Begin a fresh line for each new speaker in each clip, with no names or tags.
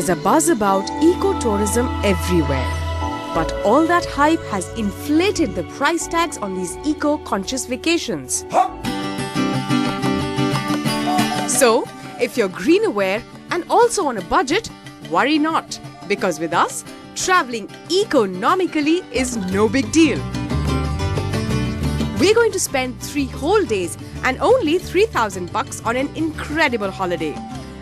There's a buzz about eco-tourism everywhere. But all that hype has inflated the price tags on these eco-conscious vacations. So, if you're green aware and also on a budget, worry not. Because with us, traveling economically is no big deal. We're going to spend 3 whole days and only 3,000 bucks on an incredible holiday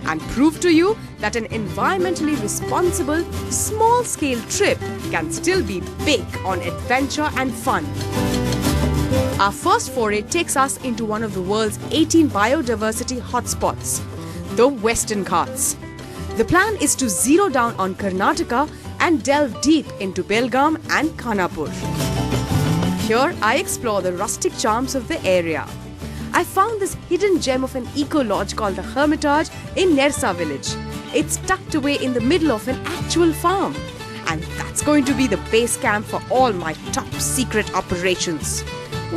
and prove to you that an environmentally responsible, small-scale trip can still be big on adventure and fun. Our first foray takes us into one of the world's 18 biodiversity hotspots, the Western Ghats. The plan is to zero down on Karnataka and delve deep into Belgaum and Khanapur. Here, I explore the rustic charms of the area. I found this hidden gem of an eco-lodge called the Hermitage in Nersa village. It's tucked away in the middle of an actual farm. And that's going to be the base camp for all my top secret operations,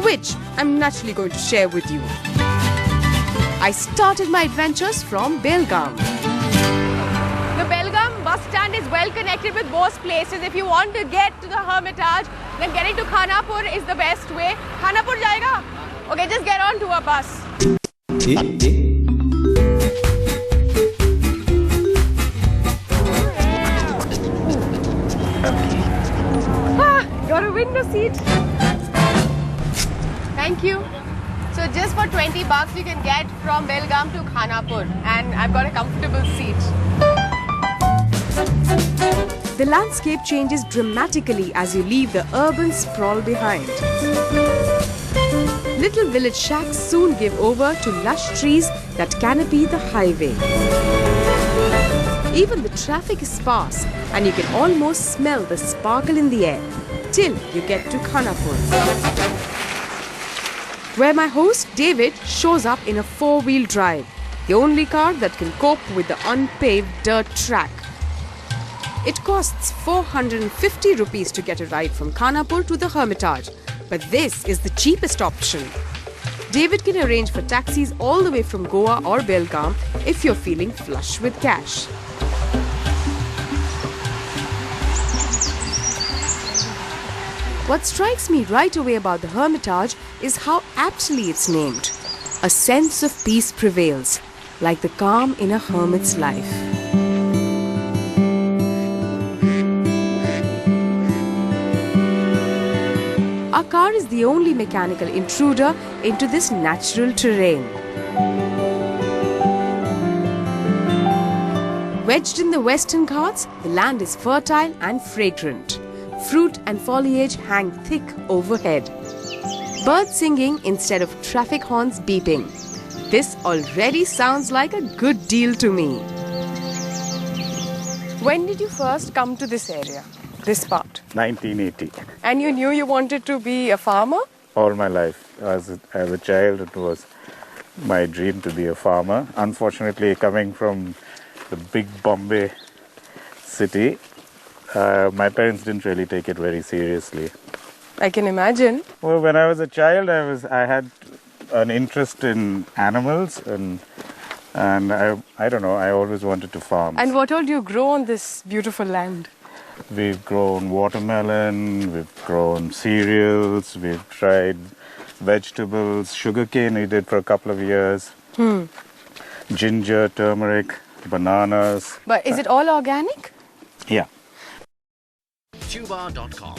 which I'm naturally going to share with you. I started my adventures from Belgaum.
The Belgaum bus stand is well connected with most places. If you want to get to the Hermitage, then getting to Khanapur is the best way. Khanapur jayega? Okay, just get on to a bus. Got a window seat. Thank you. So just for 20 bucks, you can get from Belgaum to Khanapur, and I've got a comfortable seat.
The landscape changes dramatically as you leave the urban sprawl behind. Little village shacks soon give over to lush trees that canopy the highway. Even the traffic is sparse and you can almost smell the sparkle in the air till you get to Khanapur, where my host David shows up in a 4-wheel drive, the only car that can cope with the unpaved dirt track. It costs 450 rupees to get a ride from Khanapur to the Hermitage, but this is the cheapest option. David can arrange for taxis all the way from Goa or Belgaum if you're feeling flush with cash. What strikes me right away about the Hermitage is how aptly it's named. A sense of peace prevails, like the calm in a hermit's life. Our car is the only mechanical intruder into this natural terrain. Wedged in the Western Ghats, the land is fertile and fragrant. Fruit and foliage hang thick overhead. Birds singing instead of traffic horns beeping. This already sounds like a good deal to me. When did you first come to this area? This part?
1980.
And you knew you wanted to be a farmer?
All my life. As a child, it was my dream to be a farmer. Unfortunately, coming from the big Bombay city, my parents didn't really take it very seriously.
I can imagine.
Well, when I was a child, I had an interest in animals and I don't know, I always wanted to farm.
And what all do you grow on this beautiful land?
We've grown watermelon, we've grown cereals, we've tried vegetables, sugarcane we did for a couple of years, ginger, turmeric, bananas.
But is it all organic?
Yeah.
Tubar.com